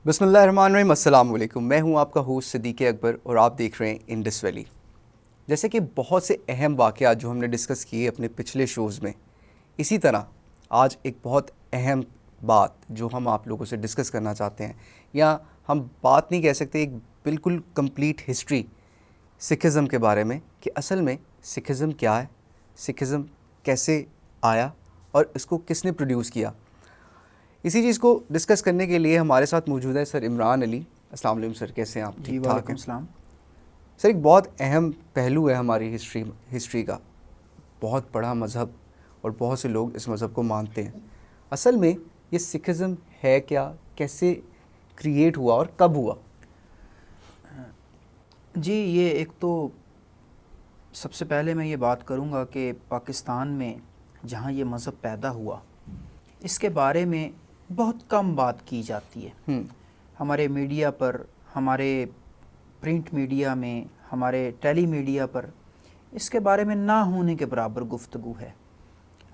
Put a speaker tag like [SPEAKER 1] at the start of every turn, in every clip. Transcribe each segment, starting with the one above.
[SPEAKER 1] بسم اللہ الرحمن الرحیم. السلام علیکم. میں ہوں آپ کا ہوسٹ صدیق اکبر اور آپ دیکھ رہے ہیں انڈس ویلی. جیسے کہ بہت سے اہم واقعات جو ہم نے ڈسکس کیے اپنے پچھلے شوز میں، اسی طرح آج ایک بہت اہم بات جو ہم آپ لوگوں سے ڈسکس کرنا چاہتے ہیں، یا ہم بات نہیں کہہ سکتے، ایک بالکل کمپلیٹ ہسٹری سکھزم کے بارے میں، کہ اصل میں سکھزم کیا ہے، سکھزم کیسے آیا اور اس کو کس نے پروڈیوس کیا. اسی چیز کو ڈسکس کرنے کے لیے ہمارے ساتھ موجود ہے سر عمران علی. السلام علیکم سر، کیسے ہیں آپ؟
[SPEAKER 2] جی وعلیکم السلام.
[SPEAKER 1] سر ایک بہت اہم پہلو ہے ہماری ہسٹری کا. بہت بڑا مذہب اور بہت سے لوگ اس مذہب کو مانتے ہیں. اصل میں یہ سکھزم ہے کیا، کیسے کریٹ ہوا اور کب ہوا؟
[SPEAKER 2] جی یہ ایک تو سب سے پہلے میں یہ بات کروں گا کہ پاکستان میں جہاں یہ مذہب پیدا ہوا اس کے بارے میں بہت کم بات کی جاتی ہے. ہمارے میڈیا پر، ہمارے پرنٹ میڈیا میں، ہمارے ٹیلی میڈیا پر اس کے بارے میں نہ ہونے کے برابر گفتگو ہے.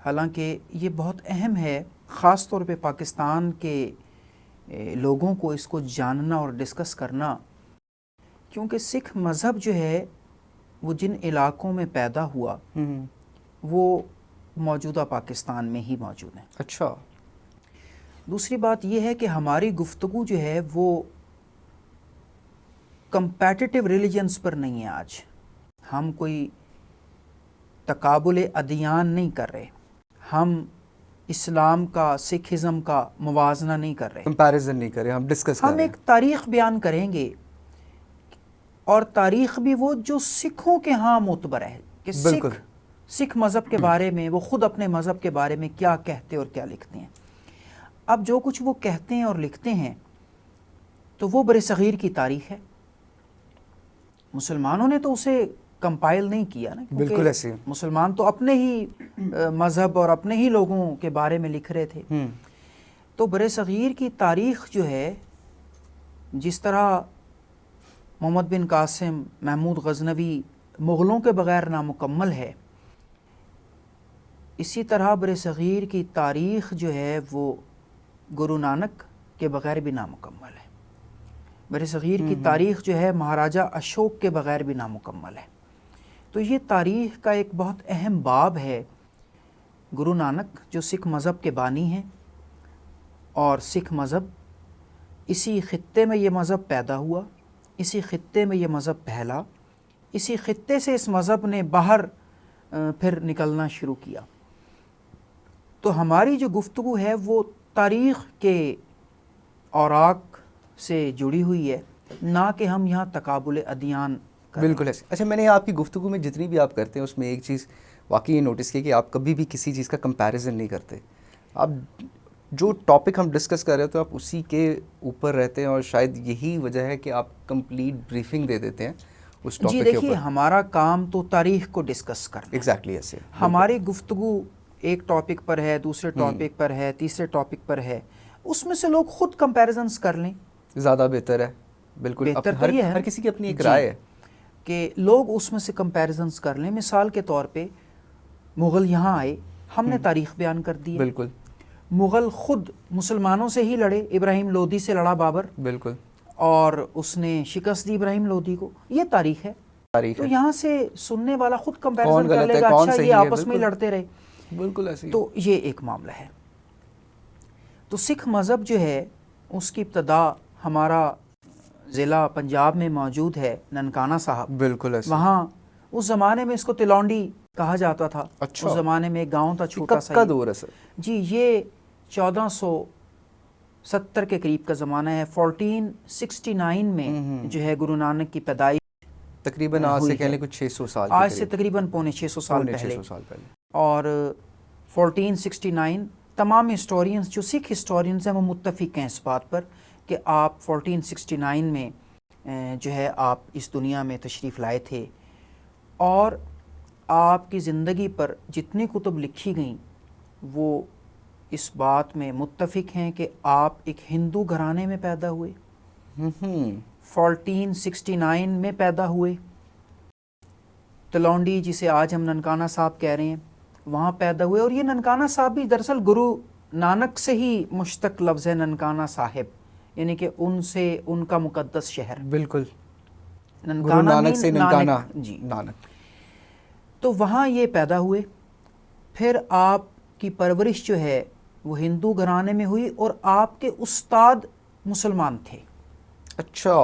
[SPEAKER 2] حالانکہ یہ بہت اہم ہے، خاص طور پہ پاکستان کے لوگوں کو اس کو جاننا اور ڈسکس کرنا، کیونکہ سکھ مذہب جو ہے وہ جن علاقوں میں پیدا ہوا وہ موجودہ پاکستان میں ہی موجود ہیں.
[SPEAKER 1] اچھا.
[SPEAKER 2] دوسری بات یہ ہے کہ ہماری گفتگو جو ہے وہ کمپیٹیٹیو ریلیجنز پر نہیں ہے. آج ہم کوئی تقابل ادیان نہیں کر رہے، ہم اسلام کا سکھزم کا موازنہ نہیں کر رہے،
[SPEAKER 1] کمپیریزن نہیں کریں، ہم ڈسکس کر
[SPEAKER 2] ہم
[SPEAKER 1] رہے ہیں.
[SPEAKER 2] ایک تاریخ بیان کریں گے، اور تاریخ بھی وہ جو سکھوں کے ہاں معتبر ہے کہ سکھ مذہب کے بارے میں وہ خود اپنے مذہب کے بارے میں کیا کہتے اور کیا لکھتے ہیں. اب جو کچھ وہ کہتے ہیں اور لکھتے ہیں تو وہ برصغیر کی تاریخ ہے. مسلمانوں نے تو اسے کمپائل نہیں کیا نا،
[SPEAKER 1] بالکل ایسے
[SPEAKER 2] مسلمان تو اپنے ہی مذہب اور اپنے ہی لوگوں کے بارے میں لکھ رہے تھے. تو برصغیر کی تاریخ جو ہے، جس طرح محمد بن قاسم، محمود غزنوی مغلوں کے بغیر نامکمل ہے، اسی طرح برصغیر کی تاریخ جو ہے وہ گرو نانک کے بغیر بھی نامکمل ہے. برصغیر کی تاریخ جو ہے مہاراجہ اشوک کے بغیر بھی نامکمل ہے. تو یہ تاریخ کا ایک بہت اہم باب ہے. گرو نانک جو سکھ مذہب کے بانی ہیں، اور سکھ مذہب اسی خطے میں یہ مذہب پیدا ہوا، اسی خطے میں یہ مذہب پھیلا، اسی خطے سے اس مذہب نے باہر پھر نکلنا شروع کیا. تو ہماری جو گفتگو ہے وہ تاریخ کے اوراق سے جڑی ہوئی ہے، نہ کہ ہم یہاں تقابل ادیان کریں.
[SPEAKER 1] بالکل ایسے. اچھا، میں نے آپ کی گفتگو میں جتنی بھی آپ کرتے ہیں اس میں ایک چیز واقعی یہ نوٹس کی کہ آپ کبھی بھی کسی چیز کا کمپیریزن نہیں کرتے. آپ جو ٹاپک ہم ڈسکس کر رہے ہیں تو آپ اسی کے اوپر رہتے ہیں، اور شاید یہی وجہ ہے کہ آپ کمپلیٹ بریفنگ دے دیتے ہیں اس ٹاپک کے اوپر.
[SPEAKER 2] جی دیکھیے، ہمارا کام تو تاریخ کو ڈسکس کرنا ہے.
[SPEAKER 1] ایگزیکٹلی ایسے.
[SPEAKER 2] ہماری گفتگو ایک ٹاپک پر ہے، دوسرے ٹاپک پر ہے، تیسرے ٹاپک پر ہے، اس میں سے لوگ خود کمپیریزنس کر لیں،
[SPEAKER 1] زیادہ بہتر ہے. بالکل.
[SPEAKER 2] بہتر تو یہ ہے
[SPEAKER 1] ہر کسی کی اپنی ایک رائے ہے
[SPEAKER 2] کہ لوگ اس میں سے کمپیریزنس کر لیں. مثال کے طور پہ مغل یہاں آئے، ہم نے تاریخ بیان کر دی.
[SPEAKER 1] بالکل.
[SPEAKER 2] مغل خود مسلمانوں سے ہی لڑے، ابراہیم لودھی سے لڑا بابر.
[SPEAKER 1] بالکل.
[SPEAKER 2] اور اس نے شکست دی ابراہیم لودھی کو. یہ تاریخ ہے. تو یہاں سے سننے والا خود کمپیریزن کر لے گا، اچھا یہ آپس میں لڑتے رہے.
[SPEAKER 1] بالکل ایسے.
[SPEAKER 2] تو یہ ایک معاملہ ہے. تو سکھ مذہب جو ہے اس کی ابتدا ہمارا ضلع پنجاب میں موجود ہے، ننکانہ صاحب.
[SPEAKER 1] بالکل ایسے.
[SPEAKER 2] وہاں اس زمانے میں اس کو تلونڈی کہا جاتا تھا.
[SPEAKER 1] اچھا.
[SPEAKER 2] اس زمانے میں ایک گاؤں تھا چھوٹا سا.
[SPEAKER 1] کب کا دور ہے سر؟
[SPEAKER 2] جی یہ 1470 کے قریب کا زمانہ ہے. 1469 میں جو ہے گرو نانک کی پیدائش
[SPEAKER 1] تقریباً آج سے کہہ لیں کچھ 600 سال
[SPEAKER 2] آج سے تقریباً پونے 600 سال پہلے. اور 1469 تمام ہسٹورینز جو سکھ ہسٹورینز ہیں وہ متفق ہیں اس بات پر کہ آپ 1469 میں جو ہے آپ اس دنیا میں تشریف لائے تھے. اور آپ کی زندگی پر جتنی کتب لکھی گئیں وہ اس بات میں متفق ہیں کہ آپ ایک ہندو گھرانے میں پیدا ہوئے. 1469 میں پیدا ہوئے. تلونڈی جسے آج ہم ننکانہ صاحب کہہ رہے ہیں وہاں پیدا ہوئے. اور یہ ننکانہ صاحب بھی دراصل گرو نانک سے ہی مشتق لفظ ہے. ننکانہ صاحب یعنی کہ ان سے ان کا مقدس شہر
[SPEAKER 1] بالکل، گرو
[SPEAKER 2] ننکانہ
[SPEAKER 1] نانک سے ننکانہ،
[SPEAKER 2] جی،
[SPEAKER 1] نانک،
[SPEAKER 2] تو وہاں یہ پیدا ہوئے. پھر آپ کی پرورش جو ہے وہ ہندو گھرانے میں ہوئی اور آپ کے استاد مسلمان تھے.
[SPEAKER 1] اچھا،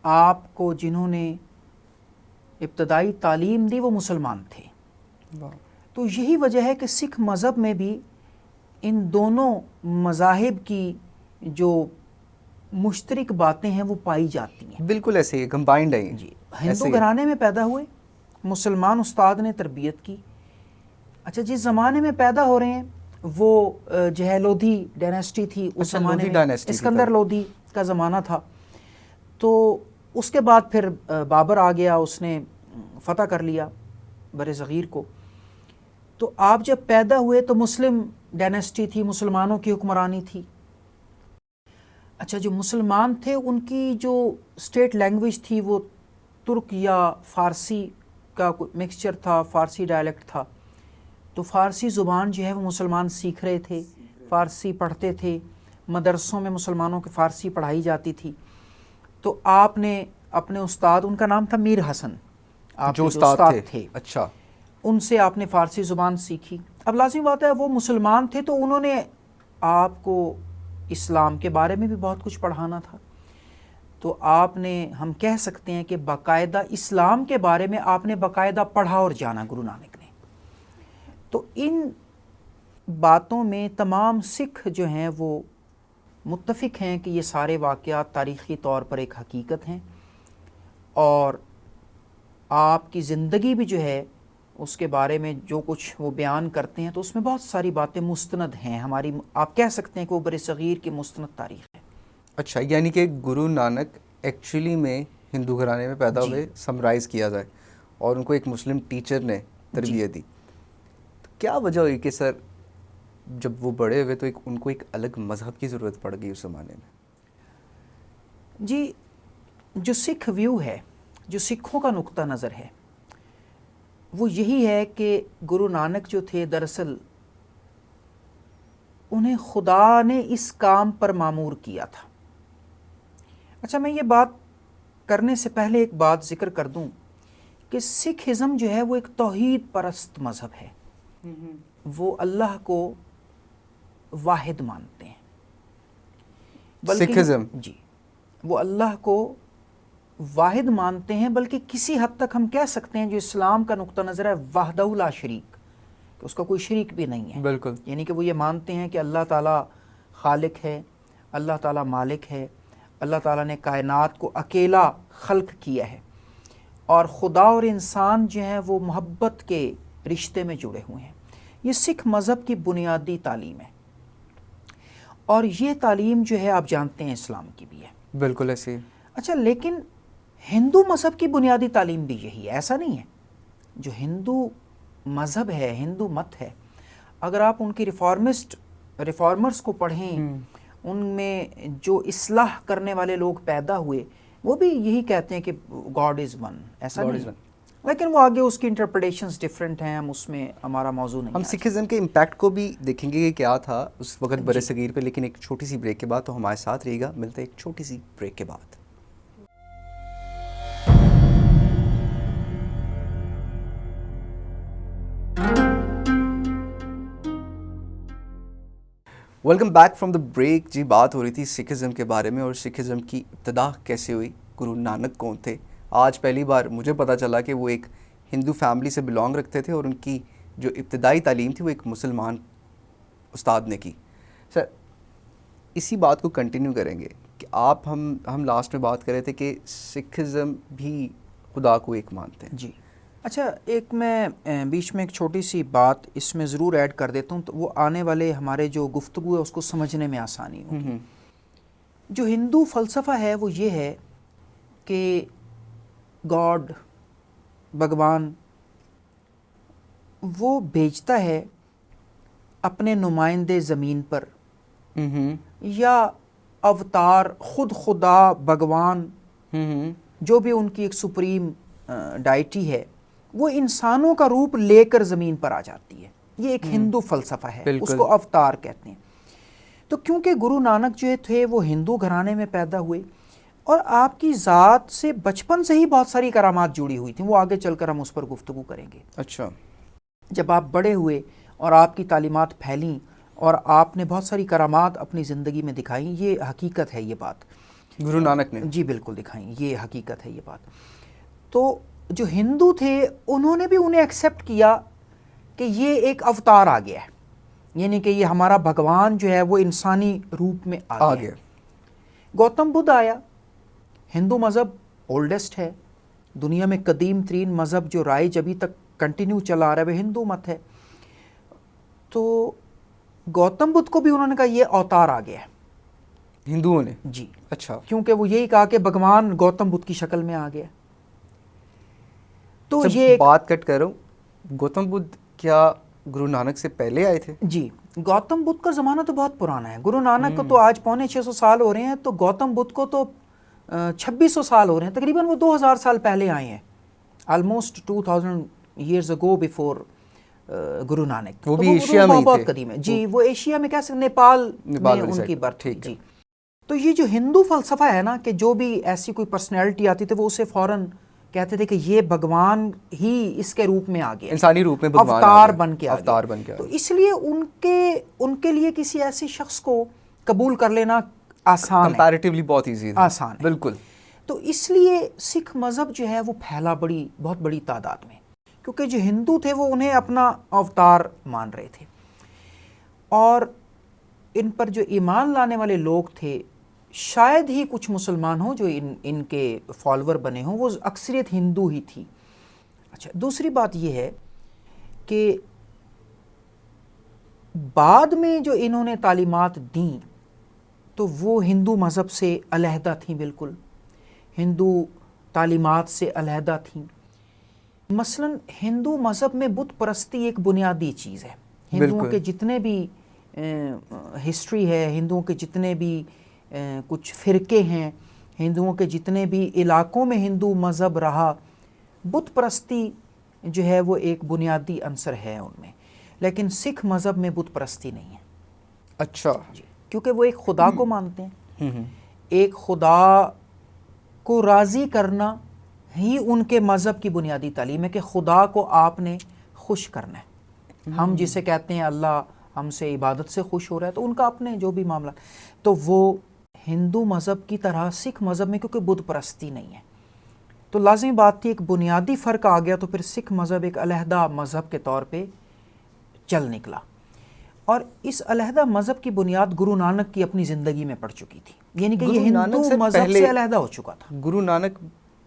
[SPEAKER 2] آپ کو جنہوں نے ابتدائی تعلیم دی وہ مسلمان تھے. تو یہی وجہ ہے کہ سکھ مذہب میں بھی ان دونوں مذاہب کی جو مشترک باتیں ہیں وہ پائی جاتی ہیں.
[SPEAKER 1] بالکل ایسے ہی کمبائنڈ ہے.
[SPEAKER 2] جی، ہندو گھرانے میں پیدا ہوئے، مسلمان استاد نے تربیت کی. اچھا، جس زمانے میں پیدا ہو رہے ہیں وہ جو ہے لودھی ڈائنیسٹی تھی اس زمانے میں، اسکندر لودھی کا زمانہ تھا. تو اس کے بعد پھر بابر آ گیا، اس نے فتح کر لیا بر صغیر کو. تو آپ جب پیدا ہوئے تو مسلم ڈائنیسٹی تھی، مسلمانوں کی حکمرانی تھی. اچھا، جو مسلمان تھے ان کی جو اسٹیٹ لینگویج تھی وہ ترک یا فارسی کا مکسچر تھا، فارسی ڈائلیکٹ تھا. تو فارسی زبان جو ہے وہ مسلمان سیکھ رہے تھے، فارسی پڑھتے تھے، مدرسوں میں مسلمانوں کی فارسی پڑھائی جاتی تھی. تو آپ نے اپنے استاد، ان کا نام تھا میر حسن، آپ جو استاد تھے،
[SPEAKER 1] اچھا،
[SPEAKER 2] ان سے آپ نے فارسی زبان سیکھی. اب لازمی بات ہے وہ مسلمان تھے تو انہوں نے آپ کو اسلام کے بارے میں بھی بہت کچھ پڑھانا تھا. تو آپ نے، ہم کہہ سکتے ہیں کہ باقاعدہ اسلام کے بارے میں آپ نے باقاعدہ پڑھا اور جانا گرو نانک نے. تو ان باتوں میں تمام سکھ جو ہیں وہ متفق ہیں کہ یہ سارے واقعات تاریخی طور پر ایک حقیقت ہیں، اور آپ کی زندگی بھی جو ہے اس کے بارے میں جو کچھ وہ بیان کرتے ہیں تو اس میں بہت ساری باتیں مستند ہیں ہماری. آپ کہہ سکتے ہیں کہ وہ بر صغیر کی مستند تاریخ ہے.
[SPEAKER 1] اچھا، یعنی کہ گرو نانک ایکچولی میں ہندو گھرانے میں پیدا ہوئے، سمرائز کیا جائے، اور ان کو ایک مسلم ٹیچر نے تربیت دی. کیا وجہ ہوئی کہ سر جب وہ بڑے ہوئے تو ان کو ایک الگ مذہب کی ضرورت پڑ گئی اس زمانے میں؟
[SPEAKER 2] جی، جو سکھ ویو ہے، جو سکھوں کا نقطہ نظر ہے وہ یہی ہے کہ گرو نانک جو تھے دراصل انہیں خدا نے اس کام پر معمور کیا تھا. اچھا، میں یہ بات کرنے سے پہلے ایک بات ذکر کر دوں کہ سکھ ازم جو ہے وہ ایک توحید پرست مذہب ہے. وہ اللہ کو واحد مانتے ہیں،
[SPEAKER 1] سکھ ازم،
[SPEAKER 2] جی، وہ اللہ کو واحد مانتے ہیں، بلکہ کسی حد تک ہم کہہ سکتے ہیں جو اسلام کا نقطہ نظر ہے وحدہ لا شریک، کہ اس کا کوئی شریک بھی نہیں ہے.
[SPEAKER 1] بالکل،
[SPEAKER 2] یعنی کہ وہ یہ مانتے ہیں کہ اللہ تعالیٰ خالق ہے، اللہ تعالیٰ مالک ہے، اللہ تعالیٰ نے کائنات کو اکیلا خلق کیا ہے، اور خدا اور انسان جو ہیں وہ محبت کے رشتے میں جڑے ہوئے ہیں. یہ سکھ مذہب کی بنیادی تعلیم ہے، اور یہ تعلیم جو ہے آپ جانتے ہیں اسلام کی بھی ہے.
[SPEAKER 1] بالکل ایسے.
[SPEAKER 2] اچھا، لیکن ہندو مذہب کی بنیادی تعلیم بھی یہی ہے، ایسا نہیں ہے. جو ہندو مذہب ہے، ہندو مت ہے، اگر آپ ان کی ریفارمرز کو پڑھیں، ان میں جو اصلاح کرنے والے لوگ پیدا ہوئے وہ بھی یہی کہتے ہیں کہ گاڈ از ون. ایسا نہیں، لیکن وہ آگے اس کی انٹرپریٹیشنز ڈیفرنٹ ہیں، ہم اس میں ہمارا موضوع نہیں.
[SPEAKER 1] ہم سکھزم کے امپیکٹ کو بھی دیکھیں گے کہ کیا تھا اس وقت بر صغیر پہ، لیکن ایک چھوٹی سی بریک کے بعد. تو ہمارے ساتھ رہے گا، ملتے ہیں ایک چھوٹی سی بریک کے بعد. Welcome back from the break. جی، بات ہو رہی تھی سکھزم کے بارے میں، اور سکھزم کی ابتدا کیسے ہوئی، گرو نانک کون تھے. آج پہلی بار مجھے پتہ چلا کہ وہ ایک ہندو فیملی سے بلانگ رکھتے تھے، اور ان کی جو ابتدائی تعلیم تھی وہ ایک مسلمان استاد نے کی. سر، اسی بات کو کنٹینیو کریں گے کہ ہم لاسٹ میں بات کر رہے تھے کہ سکھزم بھی خدا کو ایک مانتے ہیں.
[SPEAKER 2] جی، اچھا، ایک میں بیچ میں ایک چھوٹی سی بات اس میں ضرور ایڈ کر دیتا ہوں، تو وہ آنے والے ہمارے جو گفتگو ہے اس کو سمجھنے میں آسانی ہوگی. جو ہندو فلسفہ ہے وہ یہ ہے کہ گاڈ، بھگوان، وہ بھیجتا ہے اپنے نمائندے زمین پر، یا اوتار، خود خدا، بھگوان، جو بھی ان کی ایک سپریم ڈائٹی ہے، وہ انسانوں کا روپ لے کر زمین پر آ جاتی ہے. یہ ایک ہندو فلسفہ ہے، اس کو اوتار کہتے ہیں. تو کیونکہ گرو نانک جو تھے وہ ہندو گھرانے میں پیدا ہوئے اور آپ کی ذات سے بچپن سے ہی بہت ساری کرامات جڑی ہوئی تھیں، وہ آگے چل کر ہم اس پر گفتگو کریں گے۔
[SPEAKER 1] اچھا،
[SPEAKER 2] جب آپ بڑے ہوئے اور آپ کی تعلیمات پھیلیں اور آپ نے بہت ساری کرامات اپنی زندگی میں دکھائیں، یہ حقیقت ہے، یہ بات
[SPEAKER 1] گرو نانک نے
[SPEAKER 2] جی بالکل دکھائیں، یہ حقیقت ہے یہ بات۔ تو جو ہندو تھے انہوں نے بھی انہیں ایکسیپٹ کیا کہ یہ ایک اوتار آ گیا ہے، یعنی کہ یہ ہمارا بھگوان جو ہے وہ انسانی روپ میں آ گیا ہے۔ گوتم بدھ آیا، ہندو مذہب اولڈسٹ ہے، دنیا میں قدیم ترین مذہب جو رائج ابھی تک کنٹینیو چلا آ رہا ہے وہ ہندو مت ہے۔ تو گوتم بدھ کو بھی انہوں نے کہا یہ اوتار آ گیا ہے
[SPEAKER 1] ہندوؤں نے؟
[SPEAKER 2] جی،
[SPEAKER 1] اچھا،
[SPEAKER 2] کیونکہ وہ یہی کہا کہ بھگوان گوتم بدھ کی شکل میں آ گیا۔ تو
[SPEAKER 1] جب
[SPEAKER 2] یہ
[SPEAKER 1] بات کٹ کر رہا ہوں، گوتم بدھ کیا گرو نانک سے پہلے آئے تھے؟
[SPEAKER 2] جی، گوتم بدھ کا زمانہ تو بہت پرانا ہے، گرو نانک کو تو آج 650 سال ہو رہے ہیں، تو گوتم بدھ کو تو 2600 سال ہو رہے ہیں، تقریباً وہ 2000 سال پہلے آئے ہیں، almost 2000 years ago before Guru Nanak.
[SPEAKER 1] وہ بھی ایشیا میں ہی
[SPEAKER 2] بہت
[SPEAKER 1] تھے؟
[SPEAKER 2] قدیم ہے جی، وہ ایشیا میں کہہ سکتے نیپال میں ان کی برتھ ہوئی جی۔ تو یہ جو ہندو فلسفہ ہے نا کہ جو بھی ایسی کوئی پرسنالٹی آتی تھی وہ اسے فوراً کہتے تھے کہ یہ بھگوان ہی اس کے روپ میں آ گیا،
[SPEAKER 1] انسانی روپ میں بھگوان
[SPEAKER 2] اوتار بن کے آ گیا۔
[SPEAKER 1] اوتار بن کے آ
[SPEAKER 2] تو
[SPEAKER 1] گیا۔
[SPEAKER 2] اس لیے ان کے لیے کسی ایسے شخص کو قبول کر لینا آسان ہے،
[SPEAKER 1] کمپیریٹیولی بہت ایزی ہے،
[SPEAKER 2] آسان ہے
[SPEAKER 1] بالکل۔
[SPEAKER 2] تو اس لیے سکھ مذہب جو ہے وہ پھیلا بہت بڑی تعداد میں، کیونکہ جو ہندو تھے وہ انہیں اپنا اوتار مان رہے تھے، اور ان پر جو ایمان لانے والے لوگ تھے شاید ہی کچھ مسلمان ہوں جو ان کے فالوور بنے ہوں، وہ اکثریت ہندو ہی تھی۔ اچھا، دوسری بات یہ ہے کہ بعد میں جو انہوں نے تعلیمات دیں تو وہ ہندو مذہب سے علیحدہ تھیں، بالکل ہندو تعلیمات سے علیحدہ تھیں۔ مثلا ہندو مذہب میں بت پرستی ایک بنیادی چیز ہے، ہندوؤں کے جتنے بھی ہسٹری ہے، ہندوؤں کے جتنے بھی کچھ فرقے ہیں، ہندوؤں کے جتنے بھی علاقوں میں ہندو مذہب رہا، بت پرستی جو ہے وہ ایک بنیادی عنصر ہے ان میں، لیکن سکھ مذہب میں بت پرستی نہیں ہے۔
[SPEAKER 1] اچھا
[SPEAKER 2] جی، کیونکہ وہ ایک خدا کو مانتے ہیں، ایک خدا کو راضی کرنا ہی ان کے مذہب کی بنیادی تعلیم ہے کہ خدا کو آپ نے خوش کرنا ہے۔ ہم جسے کہتے ہیں اللہ ہم سے عبادت سے خوش ہو رہا ہے، تو ان کا اپنے جو بھی معاملہ، تو وہ ہندو مذہب کی طرح سکھ مذہب میں کیونکہ بت پرستی نہیں ہے، تو لازمی بات تھی ایک بنیادی فرق آ گیا، تو پھر سکھ مذہب ایک علیحدہ مذہب کے طور پہ چل نکلا، اور اس علیحدہ مذہب کی بنیاد گرو نانک کی اپنی زندگی میں پڑ چکی تھی، یعنی کہ یہ ہندو مذہب سے علیحدہ ہو چکا تھا۔
[SPEAKER 1] گرو نانک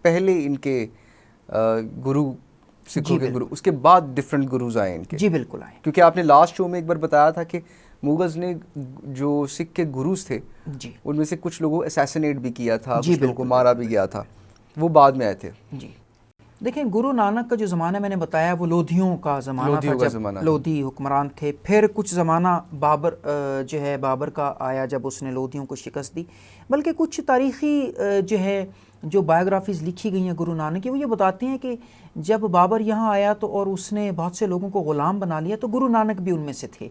[SPEAKER 1] پہلے ان کے گرو، سکھوں کے گرو، اس کے بعد ڈفرنٹ گروز آئے ان کے؟
[SPEAKER 2] جی بالکل آئے،
[SPEAKER 1] کیونکہ آپ نے لاسٹ شو میں ایک بار بتایا تھا کہ مغلز نے جو سکھ کے گروز تھے
[SPEAKER 2] جی
[SPEAKER 1] ان میں سے کچھ لوگوں اسیسنیٹ بھی کیا تھا،
[SPEAKER 2] جی
[SPEAKER 1] کچھ لوگوں کو مارا بھی گیا تھا، وہ بعد میں آئے تھے۔
[SPEAKER 2] جی دیکھیں، گرو نانک کا جو زمانہ میں نے بتایا وہ لودھیوں کا زمانہ تھا، جب لودھی حکمران تھے، پھر کچھ زمانہ بابر جو ہے بابر کا آیا جب اس نے لودھیوں کو شکست دی، بلکہ کچھ تاریخی جو ہے جو بایوگرافیز لکھی گئی ہیں گرو نانک کی، وہ یہ بتاتی ہیں کہ جب بابر یہاں آیا تو اور اس نے بہت سے لوگوں کو غلام بنا لیا، تو گرو نانک بھی ان میں سے تھے،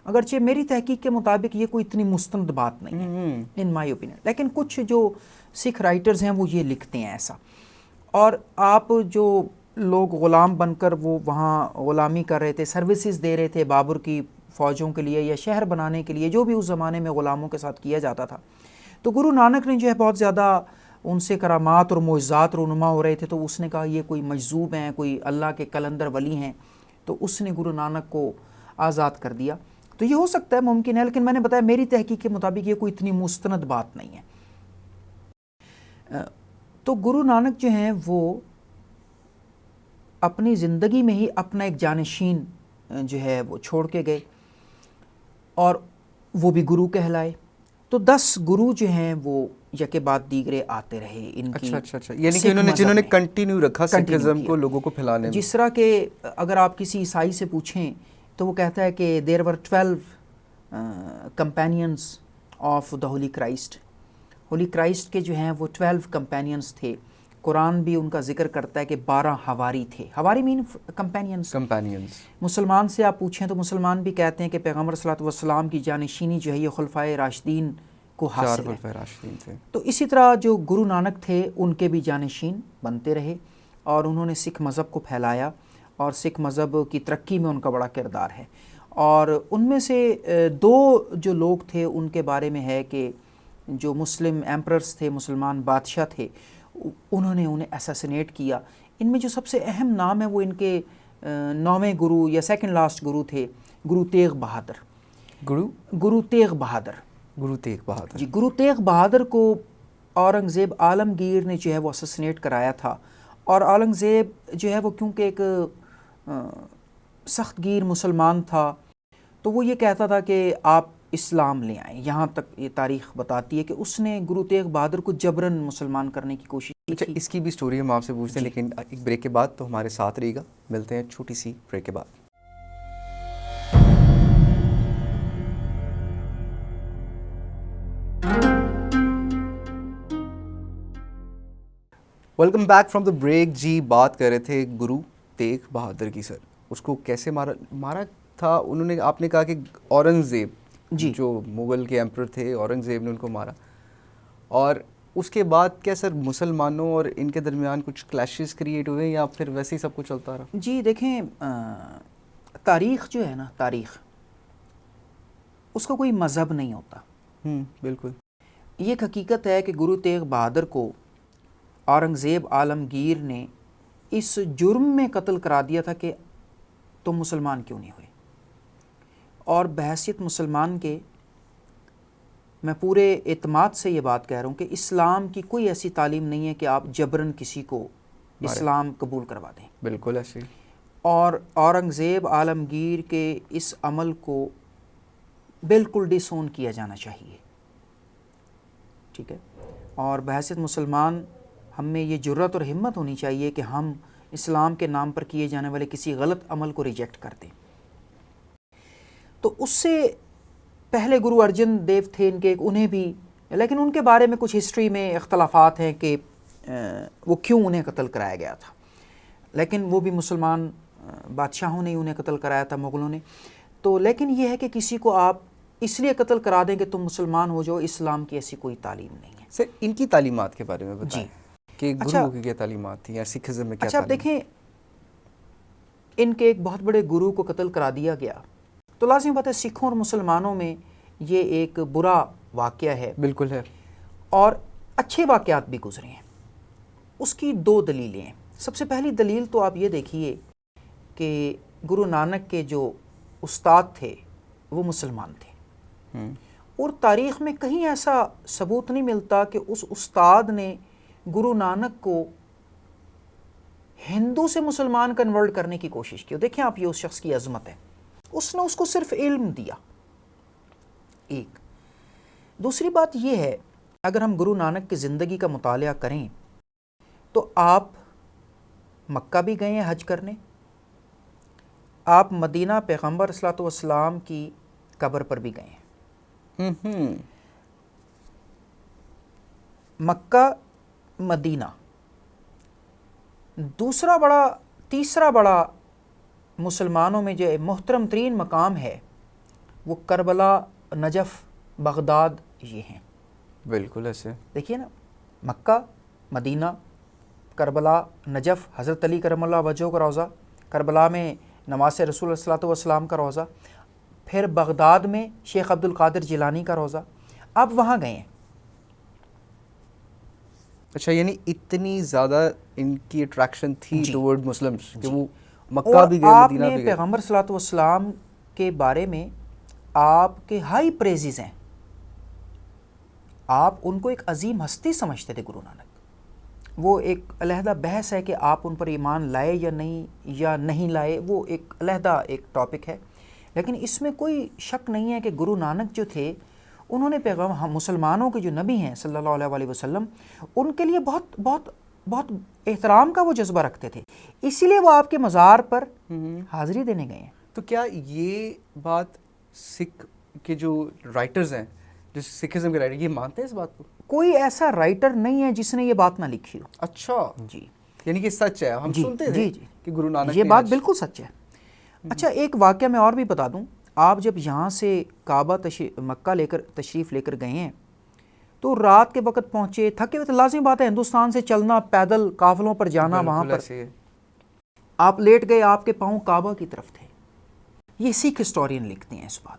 [SPEAKER 2] اگرچہ میری تحقیق کے مطابق یہ کوئی اتنی مستند بات نہیں ہے ان مائی اوپینین، لیکن کچھ جو سکھ رائٹرز ہیں وہ یہ لکھتے ہیں ایسا۔ اور آپ جو لوگ غلام بن کر وہ وہاں غلامی کر رہے تھے، سروسز دے رہے تھے بابر کی فوجوں کے لیے یا شہر بنانے کے لیے، جو بھی اس زمانے میں غلاموں کے ساتھ کیا جاتا تھا، تو گرو نانک نے جو ہے بہت زیادہ ان سے کرامات اور معجزات رونما ہو رہے تھے، تو اس نے کہا یہ کوئی مجذوب ہیں، کوئی اللہ کے کلندر ولی ہیں، تو اس نے گرو نانک کو آزاد کر دیا۔ تو یہ ہو سکتا ہے، ممکن ہے، لیکن میں نے بتایا میری تحقیق کے مطابق یہ کوئی اتنی مستند بات نہیں ہے۔ تو گرو نانک جو ہیں وہ اپنی زندگی میں ہی اپنا ایک جانشین جو ہے وہ چھوڑ کے گئے، اور وہ بھی گرو کہلائے۔ تو 10 گرو جو ہیں وہ یکے بعد دیگرے آتے رہے ان کی۔
[SPEAKER 1] اچھا، یعنی کہ جنہوں نے کنٹینیو رکھا سکھزم کو لوگوں کو پھیلانے میں۔
[SPEAKER 2] جس طرح کہ اگر آپ کسی عیسائی سے پوچھیں تو وہ کہتا ہے کہ there were 12 companions of the holy Christ, holy Christ کے جو ہیں وہ 12 کمپینینز تھے، قرآن بھی ان کا ذکر کرتا ہے کہ 12 حواری تھے. حواری مین کمپینینز. مسلمان سے آپ پوچھیں تو مسلمان بھی کہتے ہیں کہ پیغمبر صلی اللہ علیہ وسلم کی جانشینی جو ہے یہ خلفائے راشدین کو حاصل ہے. تو اسی طرح جو گرو نانک تھے ان کے بھی جانشین بنتے رہے اور انہوں نے سکھ مذہب کو پھیلایا اور سکھ مذہب کی ترقی میں ان کا بڑا کردار ہے. اور ان میں سے 2 جو لوگ تھے ان کے بارے میں ہے کہ جو مسلم ایمپررز تھے, مسلمان بادشاہ تھے, انہوں نے انہیں اسیسینیٹ کیا. ان میں جو سب سے اہم نام ہے وہ ان کے 9ویں گرو یا سیکنڈ لاسٹ گرو تھے, گرو تیغ بہادر. گرو تیغ بہادر جی, گرو تیغ بہادر کو اورنگزیب عالمگیر نے جو ہے وہ اسیسینیٹ کرایا تھا. اور اورنگزیب جو ہے وہ کیونکہ ایک سخت گیر مسلمان تھا تو وہ یہ کہتا تھا کہ آپ اسلام لے آئیں. یہاں تک یہ تاریخ بتاتی ہے کہ اس نے گرو تیغ بہادر کو جبراً مسلمان کرنے کی کوشش کی.
[SPEAKER 1] اچھا, اس کی بھی سٹوری ہم آپ سے پوچھتے ہیں لیکن ایک بریک کے بعد, تو ہمارے ساتھ رہیے گا. ملتے ہیں چھوٹی سی بریک کے بعد. Welcome back from the break. جی, بات کر رہے تھے گرو تیغ بہادر کی. سر, اس کو کیسے مارا تھا انہوں نے؟ آپ نے کہا کہ اورنگزیب
[SPEAKER 2] جی,
[SPEAKER 1] جو مغل کے ایمپرر تھے, اورنگزیب نے ان کو مارا. اور اس کے بعد کیا سر مسلمانوں اور ان کے درمیان کچھ کلیشز کریٹ ہوئے یا پھر ویسے ہی سب کچھ چلتا رہا؟
[SPEAKER 2] جی دیکھیں, تاریخ جو ہے نا, تاریخ اس کا کوئی مذہب نہیں ہوتا.
[SPEAKER 1] بالکل.
[SPEAKER 2] یہ ایک حقیقت ہے کہ گرو تیغ بہادر کو اورنگزیب عالمگیر نے اس جرم میں قتل کرا دیا تھا کہ تم مسلمان کیوں نہیں ہوئے. اور بحیثیت مسلمان کے میں پورے اعتماد سے یہ بات کہہ رہا ہوں کہ اسلام کی کوئی ایسی تعلیم نہیں ہے کہ آپ جبراً کسی کو اسلام قبول کروا دیں.
[SPEAKER 1] بالکل ایسے.
[SPEAKER 2] اور اورنگزیب عالمگیر کے اس عمل کو بالکل ڈس اون کیا جانا چاہیے. ٹھیک ہے. اور بحیثیت مسلمان ہم میں یہ جرات اور ہمت ہونی چاہیے کہ ہم اسلام کے نام پر کیے جانے والے کسی غلط عمل کو ریجیکٹ کر دیں. تو اس سے پہلے گرو ارجن دیو تھے ان کے, انہیں بھی, لیکن ان کے بارے میں کچھ ہسٹری میں اختلافات ہیں کہ وہ کیوں انہیں قتل کرایا گیا تھا. لیکن وہ بھی مسلمان بادشاہوں نے انہیں قتل کرایا تھا, مغلوں نے. تو لیکن یہ ہے کہ کسی کو آپ اس لیے قتل کرا دیں کہ تم مسلمان ہو جاؤ, اسلام کی ایسی کوئی تعلیم نہیں ہے.
[SPEAKER 1] سر, ان کی تعلیمات کے بارے میں بتائیں کہ گرو کی کیا تعلیمات تھیں یا سکھزم میں کیا
[SPEAKER 2] تعلیم. اچھا, دیکھیں, ان کے ایک بہت بڑے گرو کو قتل کرا دیا گیا تو لازم بات ہے سکھوں اور مسلمانوں میں یہ ایک برا واقعہ ہے.
[SPEAKER 1] بالکل ہے.
[SPEAKER 2] اور اچھے واقعات بھی گزرے ہیں. اس کی 2 دلیلیں ہیں. سب سے پہلی دلیل تو آپ یہ دیکھیے کہ گرو نانک کے جو استاد تھے وہ مسلمان تھے. اور تاریخ میں کہیں ایسا ثبوت نہیں ملتا کہ اس استاد نے گرو نانک کو ہندو سے مسلمان کنورٹ کرنے کی کوشش کی. دیکھیں آپ, یہ اس شخص کی عظمت ہے. اس نے اس کو صرف علم دیا. ایک. دوسری بات یہ ہے, اگر ہم گرو نانک کی زندگی کا مطالعہ کریں تو آپ مکہ بھی گئے ہیں حج کرنے, آپ مدینہ پیغمبر صلی اللہ علیہ وسلم کی قبر پر بھی گئے ہیں. مکہ, مدینہ. تیسرا بڑا مسلمانوں میں جو محترم ترین مقام ہے وہ کربلا, نجف, بغداد یہ ہیں. بالکل ایسے. دیکھیے نا, مکہ, مدینہ, کربلا, نجف, حضرت علی کرم اللہ وجہہ کا روضہ, کربلا میں نواز رسول صلی اللہ علیہ وسلم کا روضہ, پھر بغداد میں شیخ عبد القادر جیلانی کا روضہ. آپ وہاں گئے ہیں.
[SPEAKER 1] اچھا, یعنی اتنی زیادہ ان کی اٹریکشن تھی ٹورڈ مسلمز کہ وہ مکہ بھی گئے, مدینہ بھی گئے.
[SPEAKER 2] پیغمبر صلی اللہ علیہ وسلم کے بارے میں آپ کے ہائی پریزز ہیں. آپ ان کو ایک عظیم ہستی سمجھتے تھے گرو نانک. وہ ایک علیحدہ بحث ہے کہ آپ ان پر ایمان لائے یا نہیں لائے, وہ ایک علیحدہ ایک ٹاپک ہے. لیکن اس میں کوئی شک نہیں ہے کہ گرو نانک جو تھے انہوں نے پیغام مسلمانوں کے جو نبی ہیں صلی اللہ علیہ وسلم, ان کے لیے بہت بہت بہت احترام کا وہ جذبہ رکھتے تھے. اسی لیے وہ آپ کے مزار پر حاضری دینے گئے ہیں.
[SPEAKER 1] تو کیا یہ بات سکھ کے جو رائٹرز ہیں, جو سکھزم کے رائٹر, یہ مانتے ہیں اس بات کو؟
[SPEAKER 2] کوئی ایسا رائٹر نہیں ہے جس نے یہ بات نہ لکھی ہو.
[SPEAKER 1] اچھا
[SPEAKER 2] جی
[SPEAKER 1] یعنی کہ سچ ہے, ہم سنتے تھے کہ گرو نانک
[SPEAKER 2] یہ بات بالکل سچ ہے. اچھا ایک واقعہ میں اور بھی بتا دوں. آپ جب یہاں سے کعبہ مکہ لے کر تشریف لے کر گئے ہیں تو رات کے وقت پہنچے, تھکے ہوئے, تو لازمی بات ہے ہندوستان سے چلنا, پیدل قافلوں پر جانا, وہاں پر آپ لیٹ گئے, آپ کے پاؤں کعبہ کی طرف تھے. یہ سکھ ہسٹورین لکھتے ہیں اس بات,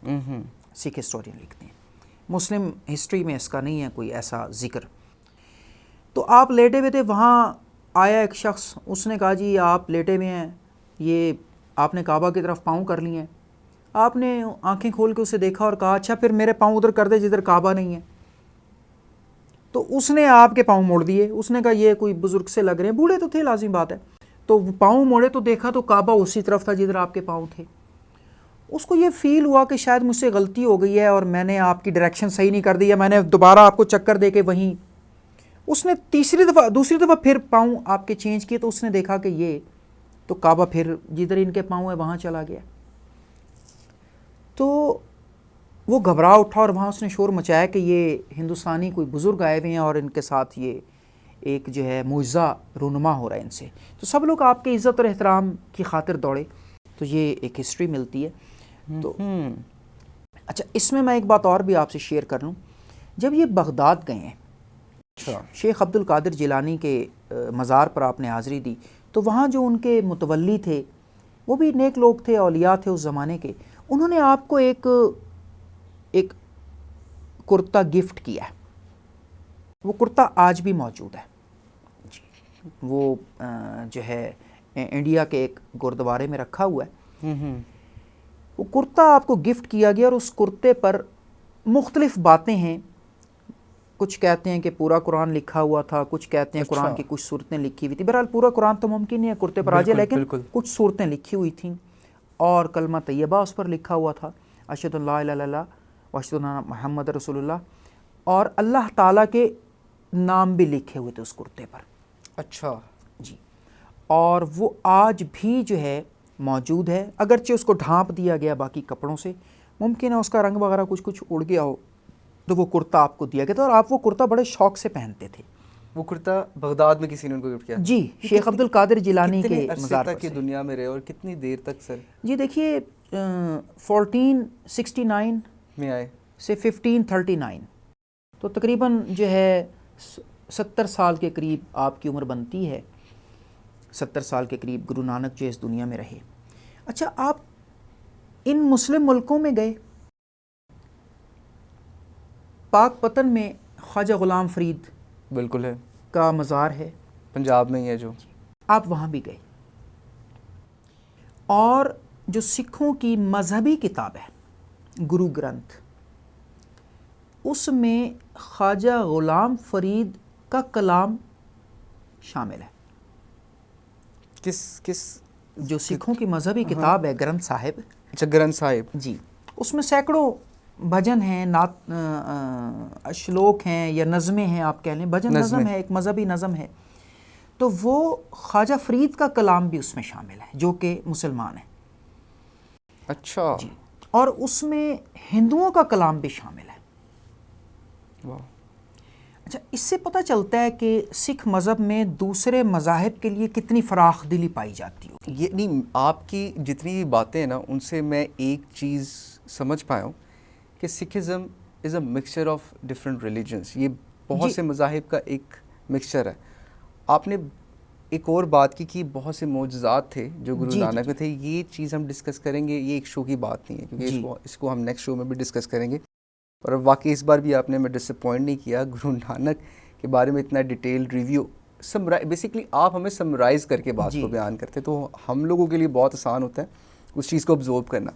[SPEAKER 2] سکھ ہسٹورین لکھتے ہیں, مسلم ہسٹری میں اس کا نہیں ہے کوئی ایسا ذکر. تو آپ لیٹے ہوئے تھے, وہاں آیا ایک شخص, اس نے کہا جی آپ لیٹے ہوئے ہیں, یہ آپ نے کعبہ کی طرف پاؤں کر لیے ہیں. آپ نے آنکھیں کھول کے اسے دیکھا اور کہا اچھا پھر میرے پاؤں ادھر کر دے جدھر کعبہ نہیں ہے. تو اس نے آپ کے پاؤں موڑ دیے. اس نے کہا یہ کوئی بزرگ سے لگ رہے ہیں, بوڑھے تو تھے لازمی بات ہے. تو پاؤں موڑے تو دیکھا تو کعبہ اسی طرف تھا جدھر آپ کے پاؤں تھے. اس کو یہ فیل ہوا کہ شاید مجھ سے غلطی ہو گئی ہے اور میں نے آپ کی ڈائریکشن صحیح نہیں کر دی, یا میں نے دوبارہ آپ کو چکر دے کے وہیں. اس نے دوسری دفعہ پھر پاؤں آپ کے چینج کیے تو اس نے دیکھا کہ یہ تو کعبہ پھر جدھر ان کے پاؤں ہے وہاں چلا گیا. تو وہ گھبرا اٹھا اور وہاں اس نے شور مچایا کہ یہ ہندوستانی کوئی بزرگ آئے ہوئے ہیں اور ان کے ساتھ یہ ایک جو ہے معجزہ رونما ہو رہا ہے ان سے. تو سب لوگ آپ کے عزت اور احترام کی خاطر دوڑے. تو یہ ایک ہسٹری ملتی ہے. تو اچھا اس میں ایک بات اور بھی آپ سے شیئر کر لوں. جب یہ بغداد گئے ہیں, شیخ عبد القادر جیلانی کے مزار پر آپ نے حاضری دی, تو وہاں جو ان کے متولی تھے وہ بھی نیک لوگ تھے, اولیاء تھے اس زمانے کے. انہوں نے آپ کو ایک کرتا گفٹ کیا ہے. وہ کرتا آج بھی موجود ہے. وہ جو ہے انڈیا کے ایک گردوارے میں رکھا ہوا ہے. وہ کرتا آپ کو گفٹ کیا گیا اور اس کرتے پر مختلف باتیں ہیں. کچھ کہتے ہیں کہ پورا قرآن لکھا ہوا تھا, کچھ کہتے ہیں قرآن کی کچھ صورتیں لکھی ہوئی تھی. بہرحال پورا قرآن تو ممکن نہیں ہے کرتے پر آ جائے, لیکن کچھ صورتیں لکھی ہوئی تھیں اور کلمہ طیبہ اس پر لکھا ہوا تھا, اشہد ان لا الہ الا اللہ و اشہد ان محمد رسول اللہ, اور اللہ تعالیٰ کے نام بھی لکھے ہوئے تھے اس کرتے پر.
[SPEAKER 1] اچھا
[SPEAKER 2] جی, اور وہ آج بھی جو ہے موجود ہے, اگرچہ اس کو ڈھانپ دیا گیا باقی کپڑوں سے. ممکن ہے اس کا رنگ وغیرہ کچھ اڑ گیا ہو, تو وہ کرتا آپ کو دیا گیا تھا اور آپ وہ کرتا بڑے شوق سے پہنتے تھے.
[SPEAKER 1] وہ کرتا بغداد میں کسی نے ان کو گفٹ کیا؟
[SPEAKER 2] جی, شیخ عبد القادر جیلانی کے مزار پر
[SPEAKER 1] سے. دنیا میں رہے اور کتنی دیر تک سر؟
[SPEAKER 2] جی دیکھیے 1469
[SPEAKER 1] میں آئے
[SPEAKER 2] سے 1539, تو تقریباً جو ہے 70 سال کے قریب آپ کی عمر بنتی ہے. 70 سال کے قریب گرو نانک جو اس دنیا میں رہے. اچھا آپ ان مسلم ملکوں میں گئے, پاک پتن میں خواجہ غلام فرید
[SPEAKER 1] بالکل ہے
[SPEAKER 2] کا مزار ہے,
[SPEAKER 1] پنجاب میں ہی ہے جو.
[SPEAKER 2] آپ وہاں بھی گئے. اور جو سکھوں کی مذہبی کتاب ہے گرو گرنتھ, اس میں خواجہ غلام فرید کا کلام شامل ہے.
[SPEAKER 1] کس
[SPEAKER 2] جو سکھوں کی مذہبی کتاب ہے گرنتھ صاحب.
[SPEAKER 1] اچھا گرنتھ صاحب.
[SPEAKER 2] جی, اس میں سینکڑوں بھجن ہیں, شلوک ہیں یا نظمیں ہیں, آپ کہہ لیں بھجن نظم ہے, ایک مذہبی نظم ہے. تو وہ خواجہ فرید کا کلام بھی اس میں شامل ہے جو کہ مسلمان ہیں.
[SPEAKER 1] اچھا
[SPEAKER 2] جی, اور اس میں ہندوؤں کا کلام بھی شامل ہے.
[SPEAKER 1] واہ.
[SPEAKER 2] اچھا اس سے پتہ چلتا ہے کہ سکھ مذہب میں دوسرے مذاہب کے لیے کتنی فراخ دلی پائی جاتی ہو.
[SPEAKER 1] یہ نہیں, آپ کی جتنی بھی باتیں ہیں نا ان سے میں ایک چیز سمجھ پایا ہوں کہ Sikhism is a mixture of different religions. یہ بہت سے مذاہب کا ایک مکسچر ہے. آپ نے ایک اور بات کی بہت سے معجزات تھے جو گرو نانک میں تھے. یہ چیز ہم ڈسکس کریں گے, یہ ایک شو کی بات نہیں ہے کیونکہ اس کو ہم نیکسٹ شو میں بھی ڈسکس کریں گے. اور واقعی اس بار بھی آپ نے ہمیں ڈسپوائنٹ نہیں کیا. گرو نانک کے بارے میں اتنا ڈیٹیل ریویو, بیسکلی آپ ہمیں سمرائز کر کے بات کو بیان کرتے تو ہم لوگوں کے لیے بہت آسان ہوتا ہے اس چیز کو ابزورب کرنا.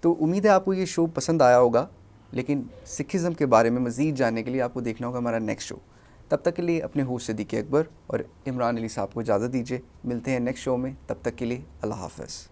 [SPEAKER 1] تو امید ہے آپ کو یہ شو پسند آیا ہوگا, لیکن سکھزم کے بارے میں مزید جاننے کے لیے آپ کو دیکھنا ہوگا ہمارا نیکسٹ شو. تب تک کے لیے اپنے ہوسٹ صدیق اکبر اور عمران علی صاحب کو اجازت دیجیے. ملتے ہیں نیکسٹ شو میں, تب تک کے لیے اللہ حافظ.